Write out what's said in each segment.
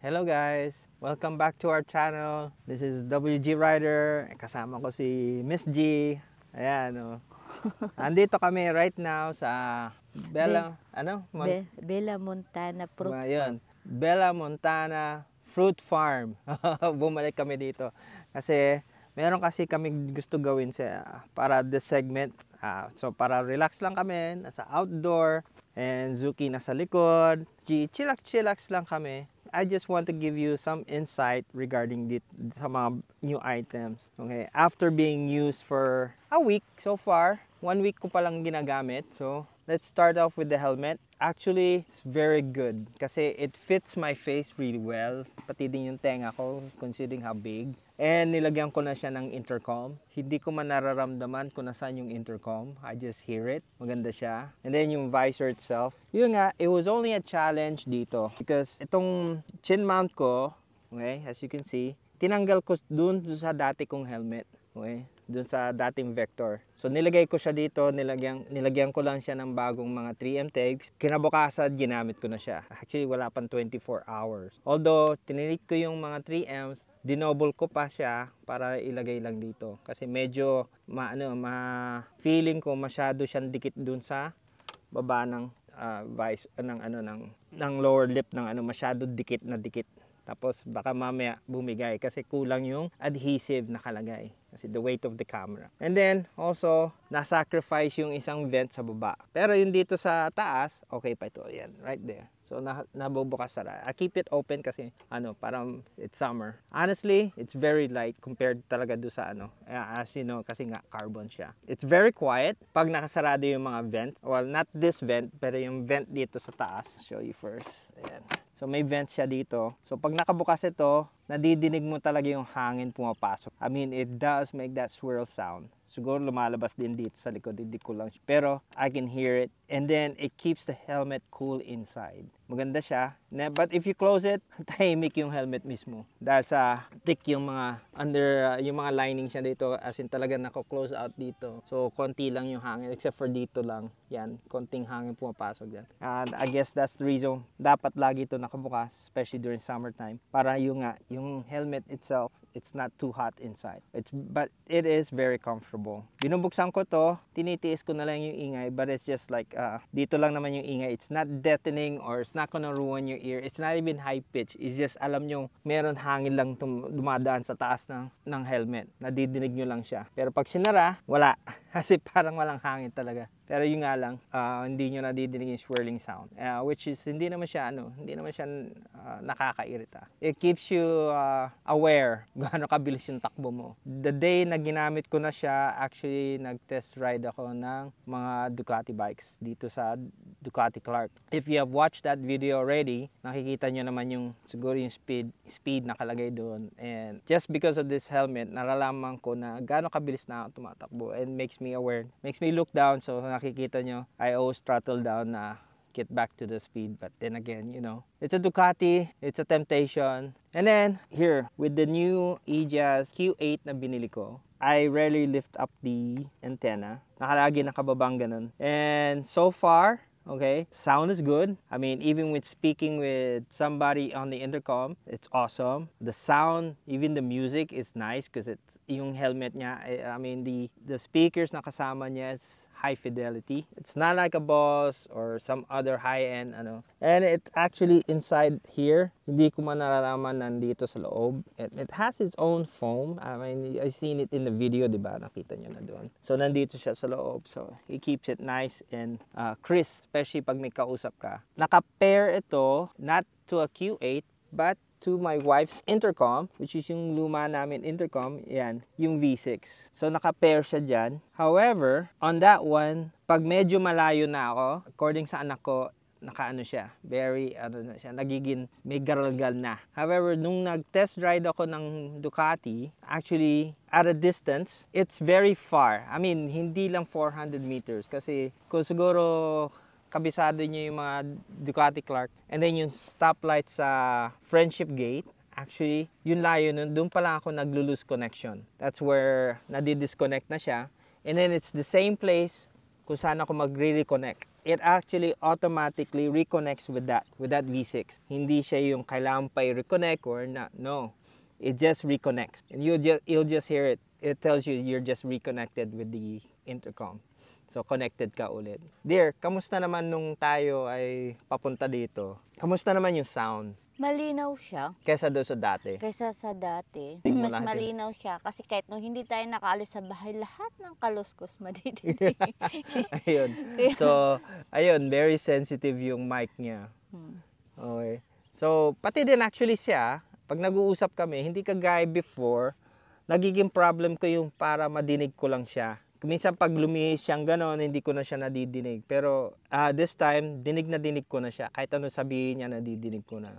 Hello guys! Welcome back to our channel. This is WG Rider. Kasama ko si Miss G. Ayan, oh. Andito kami right now sa Bella, Bella Montana Fruit Ayun, Bella Montana Fruit Farm. Bumalik kami dito kasi meron kasi kami gusto gawin para this segment. So para relax lang kami, nasa outdoor, and Zuki nasa likod. Chillax lang kami. I just want to give you some insight regarding sa mga new items. Okay, after being used for a week so far, 1 week ko palang ginagamit. So let's start off with the helmet. Actually, it's very good kasi it fits my face really well. Pati din yung tenga ko, considering how big. And nilagyan ko na siya ng intercom. Hindi ko man nararamdaman kung nasaan yung intercom. I just hear it. Maganda siya. And then yung visor itself. Yun nga, it was only a challenge dito. Because itong chin mount ko, okay, as you can see, tinanggal ko dun sa dati kong helmet. Okay, dun sa dating Vector. So nilagay ko siya dito, nilagyan ko lang siya ng bagong mga 3M tapes. Kinabukasan, ginamit ko na siya. Actually, wala pang 24 hours. Although, tininik ko yung mga 3Ms, dinoble ko pa siya para ilagay lang dito. Kasi medyo, feeling ko masyado siyang dikit dun sa baba ng ng lower lip ng masyado dikit na dikit. Tapos baka mamaya bumigay kasi kulang yung adhesive nakalagay. Kasi the weight of the camera. And then also, na-sacrifice yung isang vent sa baba. Pero yung dito sa taas, okay pa ito. Yan, right there. So nabubukas sara. I keep it open kasi parang it's summer. Honestly, it's very light compared talaga do sa as you know, kasi nga carbon siya. It's very quiet pag nakasarado yung mga vent. Well, not this vent, pero yung vent dito sa taas. Show you first. Ayan. So may vent siya dito. So pag nakabukas ito, nadidinig mo talaga yung hangin pumapasok. I mean, it does make that swirl sound. Siguro lumalabas din dito sa likod, hindi ko lang. Pero I can hear it. And then it keeps the helmet cool inside. Maganda siya. But if you close it, tahimik yung helmet mismo. Dahil sa thick yung mga yung mga linings niya dito, as in talaga nako-close out dito. So konti lang yung hangin except for dito lang. Yan, konting hangin pumapasok diyan. And I guess that's the reason dapat lagi ito nakabukas, especially during summertime. Para yung helmet itself, it's not too hot inside. But it is very comfortable. Binubuksan ko to, tinitiis ko na lang yung ingay, but it's just like dito lang naman yung ingay. It's not deafening or it's not gonna ruin your ear. It's not even high pitch. It's just alam nyo, meron hangin lang dumadaan sa taas ng helmet. Nadidinig nyo lang siya. Pero pag sinara, wala. Kasi parang walang hangin talaga. Pero yun nga lang, hindi nyo nadidinig yung swirling sound. Which is, hindi naman siya nakakairita. It keeps you aware gaano kabilis yung takbo mo. The day na ginamit ko na siya, actually, nag-test ride ako ng mga Ducati bikes dito sa Ducati Clark. If you have watched that video already, nakikita nyo naman siguro yung speed nakalagay doon. And just because of this helmet, naralaman ko na gaano kabilis na ako tumatakbo and makes me aware. Makes me look down, so nakikita nyo, I always throttle down na get back to the speed. But then again, it's a Ducati, it's a temptation. And then, here, with the new Aegis Q8 na binili ko, I rarely lift up the antenna. Nakalagi nakababang ganun. And so far, okay, sound is good. I mean, even with speaking with somebody on the intercom, it's awesome. The sound, even the music is nice because it's yung helmet niya. I mean, the speakers na kasama niya is high fidelity. It's not like a Boss or some other high-end And it's actually inside here. Hindi ko man nalalaman nandito sa loob. It has its own foam. I mean, I seen it in the video, di ba? Nakita niyo na doon. So nandito siya sa loob. So it keeps it nice and crisp, especially pag may kausap ka. Naka-pair ito not to a Q8 but to my wife's intercom, which is yung luma namin intercom, yan, yung V6. So naka-pair siya dyan. However, on that one, pag medyo malayo na ako, according sa anak ko, siya, very, nagiging may garalgal na. However, nung nag-test ride ako ng Ducati, actually, at a distance, it's very far. I mean, hindi lang 400 meters. Kasi kung siguro kabisado nyo yung mga Ducati Clark, and then yung stoplight sa Friendship Gate, actually, yung layo nun, doon pa lang ako naglo-lose connection. That's where nadi-disconnect na siya. And then it's the same place kung saan ako magre-reconnect. it actually automatically reconnects with that V6. Hindi siya yung kailangan pa i-reconnect or not. No. It just reconnects. And you'll just hear it. It tells you you're just reconnected with the intercom. So, connected ka ulit. Dear, kamusta naman nung tayo ay papunta dito? Kamusta naman yung sound? Malinaw siya Kesa doon sa dati? kaysa sa dati. Tingnan Mas natin. malinaw siya kasi kahit nung hindi tayo nakaalis sa bahay, lahat ng kaluskos madidinig. Ayun. So, ayun, very sensitive yung mic niya. Okay. So, pati din actually siya, pag nag-uusap kami, hindi kagaya before, nagiging problem ko yung para madinig ko lang siya. Minsan pag lumihis siyang gano'n, hindi ko na siya nadidinig. Pero this time, dinig na dinig ko na siya. Kahit ano sabihin niya, nadidinig ko na.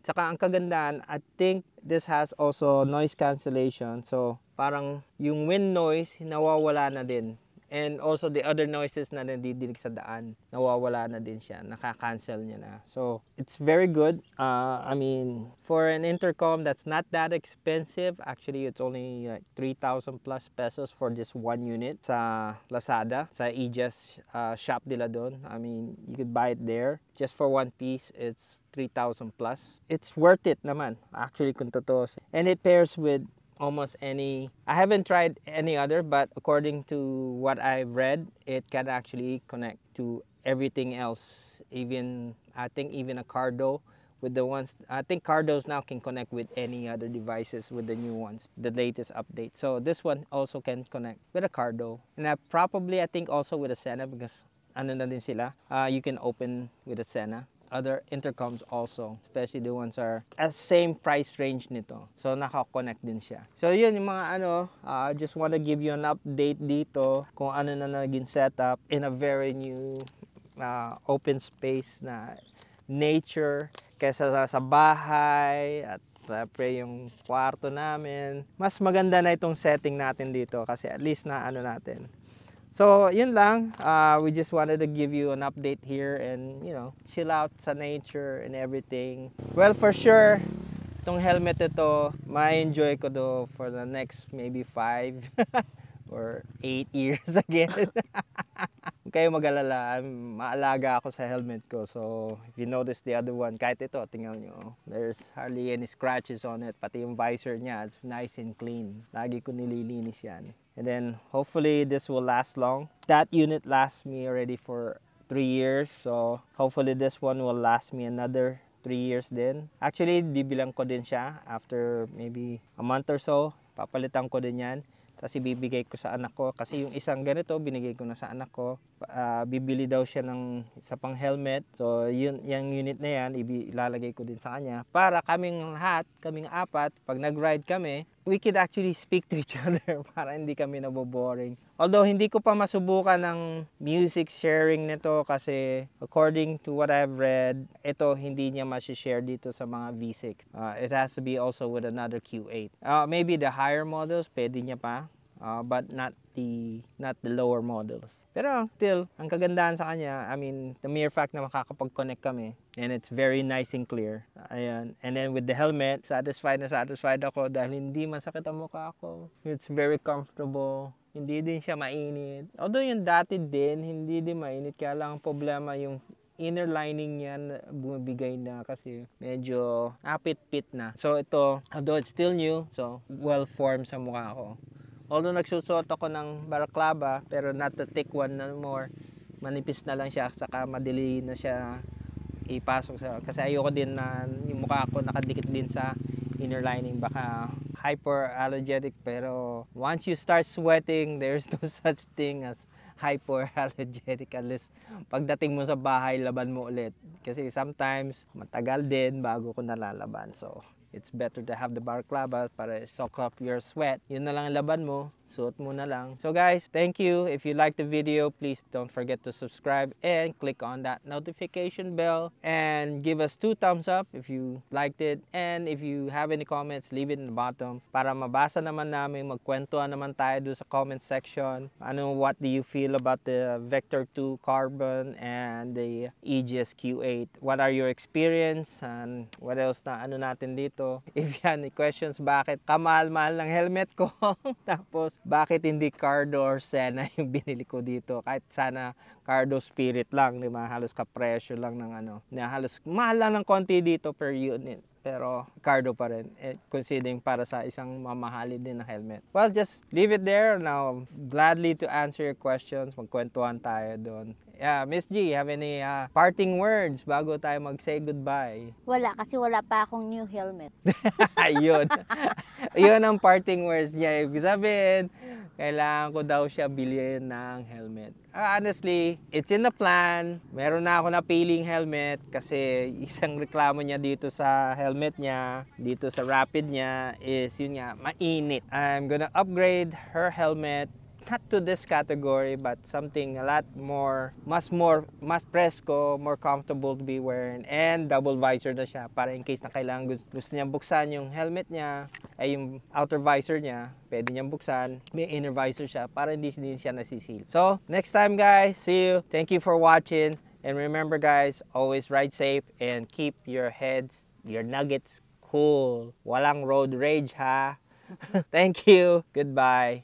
Saka ang kagandahan, I think this has also noise cancellation. So, parang yung wind noise, nawawala na din. And also the other noises na nadidinig sa daan, nawawala na din siya. Nakaka-cancel niya na. So, it's very good. I mean, for an intercom that's not that expensive, actually it's only like 3,000 plus pesos for just one unit sa Lazada, sa Aegis shop nila doon. I mean, you could buy it there. Just for one piece, it's 3,000 plus. It's worth it naman, actually, kung totoo. And it pairs with almost any, I haven't tried any other, but according to what I've read, it can actually connect to everything else. Even, I think even a Cardo with the ones, I think Cardos now can connect with any other devices with the new ones, the latest update. So this one also can connect with a Cardo. And I think also with a Sena, because ano na din sila, you can open with a Sena. Other intercoms also, especially the ones are at same price range nito. So naka-connect din siya. So yun yung mga just want to give you an update dito kung ano na naging setup in a very new open space na nature kaysa sa bahay at siyempre yung kwarto namin. Mas maganda na itong setting natin dito kasi at least na natin. So, yun lang. We just wanted to give you an update here and, chill out sa nature and everything. Well, for sure, itong helmet ito, ma-enjoy ko do for the next maybe 5 or 8 years again. Huwag kayo mag-alala. Maalaga ako sa helmet ko. So, if you notice the other one, kahit ito, tingnan nyo. There's hardly any scratches on it. Pati yung visor niya, it's nice and clean. Lagi ko nililinis yan. And then, hopefully, this will last long. That unit lasts me already for 3 years. So, hopefully, this one will last me another 3 years din. Actually, bibilang ko din siya after maybe a month or so. Papalitan ko din yan. Tapos ibibigay ko sa anak ko. Kasi yung isang ganito, binigay ko na sa anak ko. Bibili daw siya ng isa pang helmet. So, yung unit na yan, ilalagay ko din sa kanya. Para kaming lahat, kaming apat, pag nag-ride kami, we could actually speak to each other para hindi kami naboboring. Although, hindi ko pa masubukan ng music sharing nito kasi according to what I've read, ito hindi niya ma-share dito sa mga V6. It has to be also with another Q8. Maybe the higher models, pwede niya pa. But not the lower models. Pero still, ang kagandahan sa kanya, I mean, the mere fact na makakapag-connect kami and it's very nice and clear. Ayan. And then with the helmet, satisfied ako dahil hindi masakit ang mukha ko. It's very comfortable. Hindi din siya mainit. Although yung dati din, hindi din mainit. Kaya lang ang problema yung inner lining niya bumibigay na kasi medyo apit-pit na. So ito, although it's still new, so well-formed sa mukha ko. Although nagsusuot ako ng balaclava, pero not the thick one na more. Manipis na lang siya, saka madali na siya ipasok sa... Kasi ayoko din na yung mukha ko nakadikit din sa inner lining. Baka hyperallergenic, pero once you start sweating, there's no such thing as hyperallergenic unless pagdating mo sa bahay, laban mo ulit. Kasi sometimes, matagal din bago ko nalalaban. So, it's better to have the balaclava para soak up your sweat. Yun na lang ang laban mo. Suot mo na lang. So guys, thank you. If you liked the video, please don't forget to subscribe and click on that notification bell. And give us 2 thumbs up if you liked it. And if you have any comments, leave it in the bottom. Para mabasa naman namin, magkwentuhan naman tayo doon sa comment section. What do you feel about the Vector 2 Carbon and the Aegis Q8? What are your experience? And what else na natin dito? If you have any questions, bakit kamahal-mahal ng helmet ko? Tapos, bakit hindi Cardo or Sena yung binili ko dito? Kahit sana Cardo Spirit lang, di ba? Halos kapresyo lang ng ano. Na halos mahal lang ng konti dito per unit. Pero Cardo pa rin, considering para sa isang mamahalin din na helmet. Well, just leave it there. Now, gladly to answer your questions. Magkwentuhan tayo doon. Yeah, Miss G, have any parting words bago tayo mag-say goodbye? Wala, kasi wala pa akong new helmet. Ayun. Yun ang parting words niya. Ibig sabihin, kailangan ko daw siya bilhin ng helmet. Honestly, it's in the plan. Meron na ako napiling helmet kasi isang reklamo niya dito sa helmet niya, dito sa Rapid niya is yun nga, mainit. I'm gonna upgrade her helmet. Not to this category, but something a lot more, mas presko, more comfortable to be wearing, and double visor na siya para in case na kailangan gusto niyang buksan yung helmet niya, ay yung outer visor niya, pwede niyang buksan, may inner visor siya para hindi siya nasisil. So, next time guys, see you. Thank you for watching, and remember guys, always ride safe and keep your heads, your nuggets cool. Walang road rage ha. Thank you. Goodbye.